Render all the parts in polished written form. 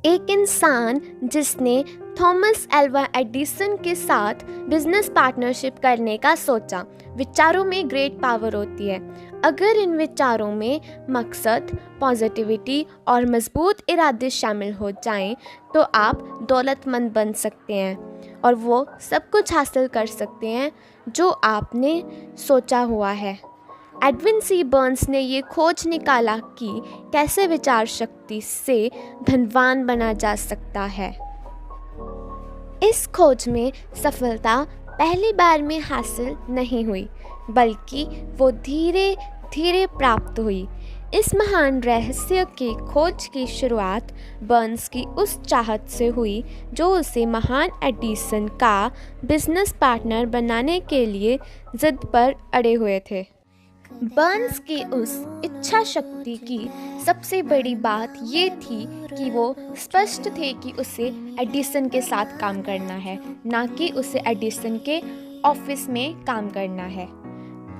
एक इंसान जिसने थॉमस एल्वा एडिसन के साथ बिजनेस पार्टनरशिप करने का सोचा। विचारों में ग्रेट पावर होती है। अगर इन विचारों में मकसद, पॉजिटिविटी और मजबूत इरादे शामिल हो जाएं, तो आप दौलतमंद बन सकते हैं और वो सब कुछ हासिल कर सकते हैं जो आपने सोचा हुआ है। एडविन सी बर्न्स ने ये खोज निकाला कि कैसे विचार शक्ति से धनवान बना जा सकता है। इस खोज में सफलता पहली बार में हासिल नहीं हुई, बल्कि वो धीरे धीरे प्राप्त हुई। इस महान रहस्य की खोज की शुरुआत बर्न्स की उस चाहत से हुई जो उसे महान एडिसन का बिजनेस पार्टनर बनाने के लिए जिद पर अड़े हुए थे। बर्न्स की उस इच्छा शक्ति की सबसे बड़ी बात ये थी कि वो स्पष्ट थे कि उसे एडिसन के साथ काम करना है, ना कि उसे एडिसन के ऑफिस में काम करना है।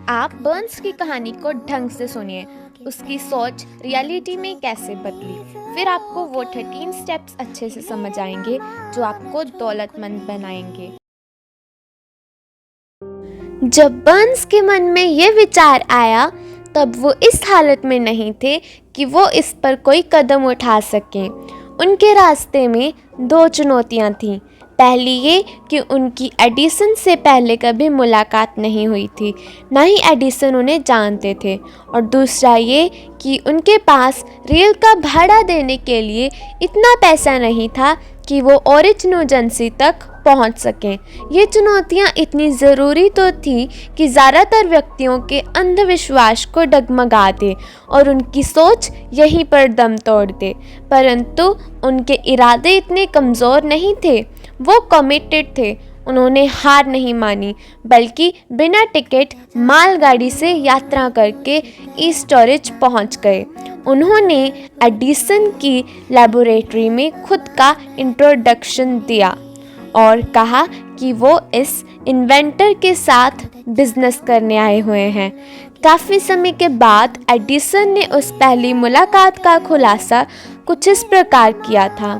आप बर्न्स की कहानी को ढंग से सुनिए, उसकी सोच रियलिटी में कैसे बदली, फिर आपको वो 13 स्टेप्स अच्छे से समझ आएंगे जो आपको दौलतमंद बनाएंगे। जब बर्न्स के मन में ये विचार आया, तब वो इस हालत में नहीं थे कि वो इस पर कोई कदम उठा सकें। उनके रास्ते में दो चुनौतियां थीं। पहली ये कि उनकी एडिसन से पहले कभी मुलाकात नहीं हुई थी, ना ही एडिसन उन्हें जानते थे। और दूसरा ये कि उनके पास रेल का भाड़ा देने के लिए इतना पैसा नहीं था कि वो ओरिजिनल एजेंसी तक पहुंच सकें। ये चुनौतियां इतनी ज़रूरी तो थीं कि ज़्यादातर व्यक्तियों के अंधविश्वास को डगमगा दे और उनकी सोच यहीं पर दम तोड़ दे। परंतु उनके इरादे इतने कमज़ोर नहीं थे, वो कमिटेड थे। उन्होंने हार नहीं मानी, बल्कि बिना टिकट मालगाड़ी से यात्रा करके ईस्टरिच पहुंच गए। उन्होंने एडिसन की लैबोरेटरी में खुद का इंट्रोडक्शन दिया और कहा कि वो इस इन्वेंटर के साथ बिजनेस करने आए हुए हैं। काफ़ी समय के बाद एडिसन ने उस पहली मुलाकात का खुलासा कुछ इस प्रकार किया था।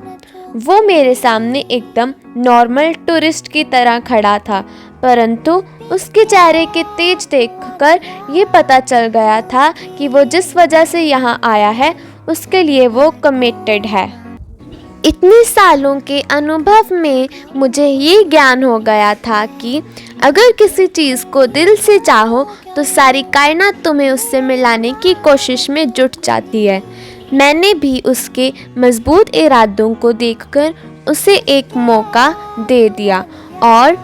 वो मेरे सामने एकदम नॉर्मल टूरिस्ट की तरह खड़ा था, परंतु उसके चेहरे के तेज देखकर ये पता चल गया था कि वो जिस वजह से यहाँ आया है उसके लिए वो कमिटेड है। इतने सालों के अनुभव में मुझे ये ज्ञान हो गया था कि अगर किसी चीज़ को दिल से चाहो तो सारी कायनात तुम्हें उससे मिलाने की कोशिश में जुट जाती है। मैंने भी उसके मजबूत इरादों को देखकर उसे एक मौका दे दिया और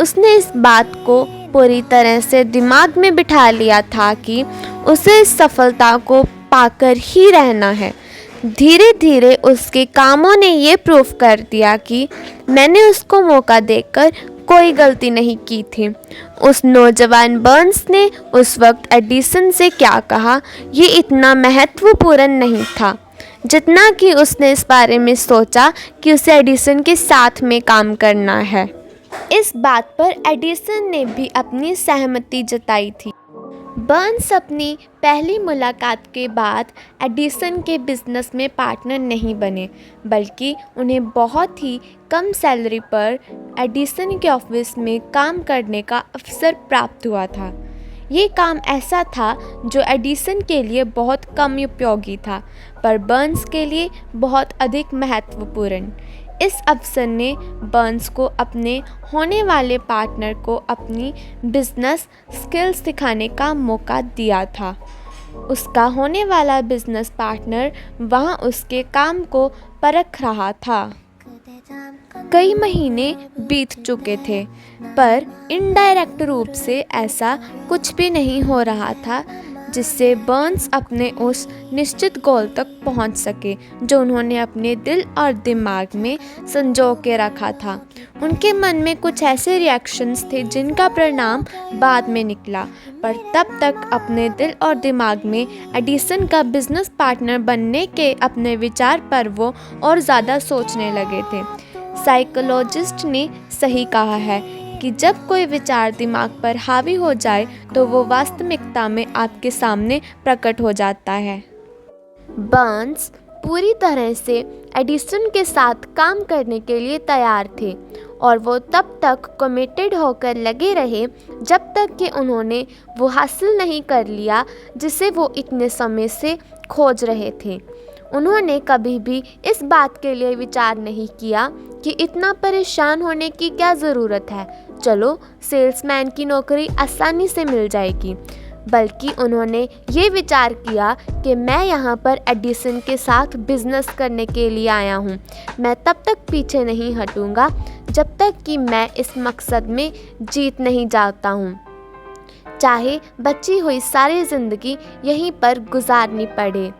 उसने इस बात को पूरी तरह से दिमाग में बिठा लिया था कि उसे इस सफलता को पाकर ही रहना है। धीरे धीरे उसके कामों ने ये प्रूफ कर दिया कि मैंने उसको मौका देकर कोई गलती नहीं की थी। उस नौजवान बर्न्स ने उस वक्त एडिसन से क्या कहा ये इतना महत्वपूर्ण नहीं था जितना कि उसने इस बारे में सोचा कि उसे एडिसन के साथ में काम करना है। इस बात पर एडिसन ने भी अपनी सहमति जताई थी। बर्न्स अपनी पहली मुलाकात के बाद एडिसन के बिजनेस में पार्टनर नहीं बने, बल्कि उन्हें बहुत ही कम सैलरी पर एडिसन के ऑफिस में काम करने का अवसर प्राप्त हुआ था। ये काम ऐसा था जो एडिसन के लिए बहुत कम उपयोगी था, पर बर्न्स के लिए बहुत अधिक महत्वपूर्ण। इस अवसर ने बर्न्स को अपने होने वाले पार्टनर को अपनी बिजनेस स्किल्स सिखाने का मौका दिया था। उसका होने वाला बिजनेस पार्टनर वहां उसके काम को परख रहा था। कई महीने बीत चुके थे, पर इनडायरेक्ट रूप से ऐसा कुछ भी नहीं हो रहा था जिससे बर्न्स अपने उस निश्चित गोल तक पहुंच सके जो उन्होंने अपने दिल और दिमाग में संजो के रखा था। उनके मन में कुछ ऐसे रिएक्शंस थे जिनका परिणाम बाद में निकला, पर तब तक अपने दिल और दिमाग में एडिसन का बिजनेस पार्टनर बनने के अपने विचार पर वो और ज़्यादा सोचने लगे थे। साइकोलॉजिस्ट ने सही कहा है कि जब कोई विचार दिमाग पर हावी हो जाए तो वो वास्तविकता में आपके सामने प्रकट हो जाता है। बर्न्स पूरी तरह से एडिसन के साथ काम करने के लिए तैयार थे और वो तब तक कमिटेड होकर लगे रहे जब तक कि उन्होंने वो हासिल नहीं कर लिया जिसे वो इतने समय से खोज रहे थे। उन्होंने कभी भी इस बात के लिए विचार नहीं किया कि इतना परेशान होने की क्या ज़रूरत है, चलो सेल्समैन की नौकरी आसानी से मिल जाएगी, बल्कि उन्होंने ये विचार किया कि मैं यहाँ पर एडिसन के साथ बिज़नेस करने के लिए आया हूँ। मैं तब तक पीछे नहीं हटूँगा जब तक कि मैं इस मकसद में जीत नहीं जाता हूँ, चाहे बची हुई सारी ज़िंदगी यहीं पर गुजारनी पड़े।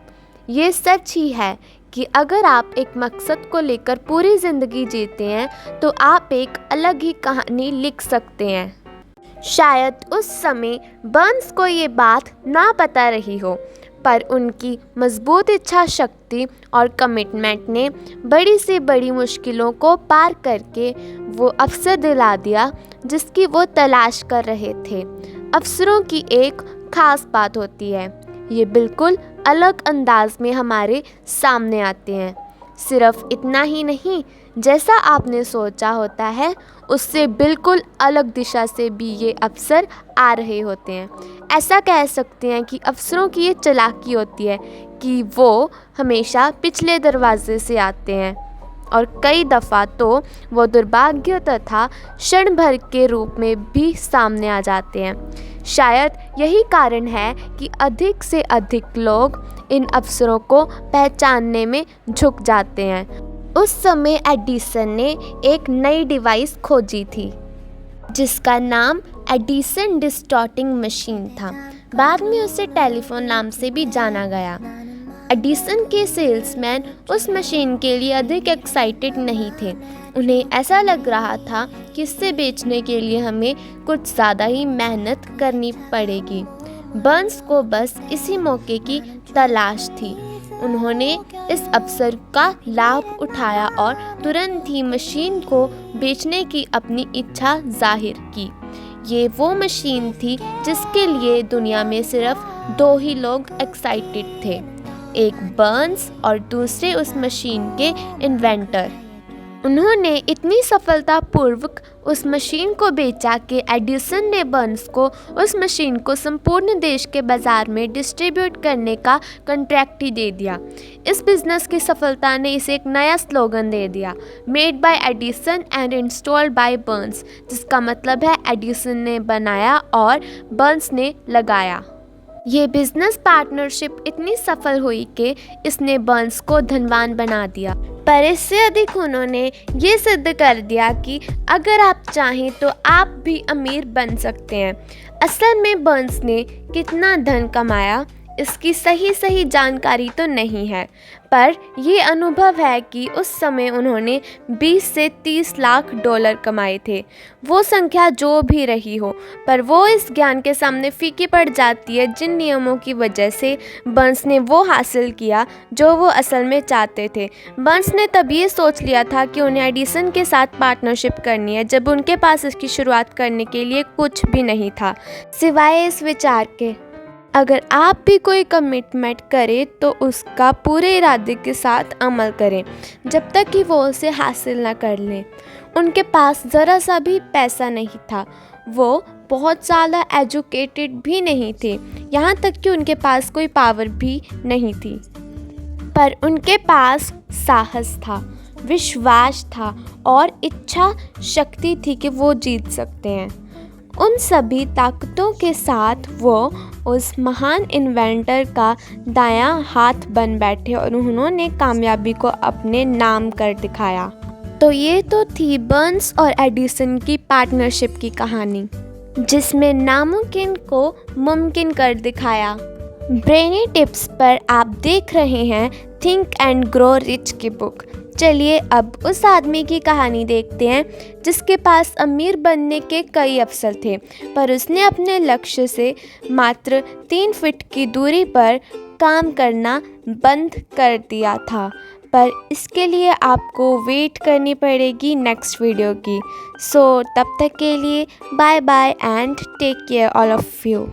ये सच ही है कि अगर आप एक मकसद को लेकर पूरी ज़िंदगी जीते हैं तो आप एक अलग ही कहानी लिख सकते हैं। शायद उस समय बर्न्स को ये बात ना पता रही हो, पर उनकी मजबूत इच्छा शक्ति और कमिटमेंट ने बड़ी से बड़ी मुश्किलों को पार करके वो अवसर दिला दिया जिसकी वो तलाश कर रहे थे। अवसरों की एक ख़ास बात होती है, ये बिल्कुल अलग अंदाज में हमारे सामने आते हैं। सिर्फ इतना ही नहीं, जैसा आपने सोचा होता है उससे बिल्कुल अलग दिशा से भी ये अवसर आ रहे होते हैं। ऐसा कह सकते हैं कि अवसरों की ये चालाकी होती है कि वो हमेशा पिछले दरवाजे से आते हैं और कई दफ़ा तो वो दुर्भाग्य तथा क्षण भर के रूप में भी सामने आ जाते हैं। शायद यही कारण है कि अधिक से अधिक लोग इन अवसरों को पहचानने में झुक जाते हैं। उस समय एडिसन ने एक नई डिवाइस खोजी थी जिसका नाम एडिसन डिस्टॉर्टिंग मशीन था। बाद में उसे टेलीफोन नाम से भी जाना गया। एडिसन के सेल्समैन उस मशीन के लिए अधिक एक्साइटेड नहीं थे। उन्हें ऐसा लग रहा था कि इसे बेचने के लिए हमें कुछ ज़्यादा ही मेहनत करनी पड़ेगी। बर्न्स को बस इसी मौके की तलाश थी। उन्होंने इस अवसर का लाभ उठाया और तुरंत ही मशीन को बेचने की अपनी इच्छा जाहिर की। ये वो मशीन थी जिसके लिए दुनिया में सिर्फ दो ही लोग एक्साइटेड थे, एक बर्न्स और दूसरे उस मशीन के इन्वेंटर। उन्होंने इतनी सफलतापूर्वक उस मशीन को बेचा कि एडिसन ने बर्न्स को उस मशीन को संपूर्ण देश के बाज़ार में डिस्ट्रीब्यूट करने का कॉन्ट्रैक्ट ही दे दिया। इस बिज़नेस की सफलता ने इसे एक नया स्लोगन दे दिया, made by Edison and installed by Burns, जिसका मतलब है एडिसन ने बनाया और बर्न्स ने लगाया। ये बिज़नेस पार्टनरशिप इतनी सफल हुई कि इसने बर्न्स को धनवान बना दिया, पर इससे अधिक उन्होंने ये सिद्ध कर दिया कि अगर आप चाहें तो आप भी अमीर बन सकते हैं। असल में बर्न्स ने कितना धन कमाया इसकी सही जानकारी तो नहीं है, पर ये अनुभव है कि उस समय उन्होंने 20 से 30 लाख डॉलर कमाए थे। वो संख्या जो भी रही हो, पर वो इस ज्ञान के सामने फीकी पड़ जाती है जिन नियमों की वजह से बर्न्स ने वो हासिल किया जो वो असल में चाहते थे। बर्न्स ने तब ये सोच लिया था कि उन्हें एडिसन के साथ पार्टनरशिप करनी है जब उनके पास इसकी शुरुआत करने के लिए कुछ भी नहीं था सिवाय इस विचार के, अगर आप भी कोई कमिटमेंट करें तो उसका पूरे इरादे के साथ अमल करें जब तक कि वो उसे हासिल ना कर लें। उनके पास ज़रा सा भी पैसा नहीं था, वो बहुत ज़्यादा एजुकेटेड भी नहीं थे, यहाँ तक कि उनके पास कोई पावर भी नहीं थी, पर उनके पास साहस था, विश्वास था और इच्छा शक्ति थी कि वो जीत सकते हैं। उन सभी ताकतों के साथ वो उस महान इन्वेंटर का दायां हाथ बन बैठे और उन्होंने कामयाबी को अपने नाम कर दिखाया। तो ये तो थी बर्न्स और एडिसन की पार्टनरशिप की कहानी, जिसमें नामुमकिन को मुमकिन कर दिखाया। ब्रेनी टिप्स पर आप देख रहे हैं थिंक एंड ग्रो रिच की बुक। चलिए अब उस आदमी की कहानी देखते हैं जिसके पास अमीर बनने के कई अवसर थे, पर उसने अपने लक्ष्य से मात्र 3 फीट की दूरी पर काम करना बंद कर दिया था। पर इसके लिए आपको वेट करनी पड़ेगी नेक्स्ट वीडियो की। सो तब तक के लिए bye bye and take care all of you.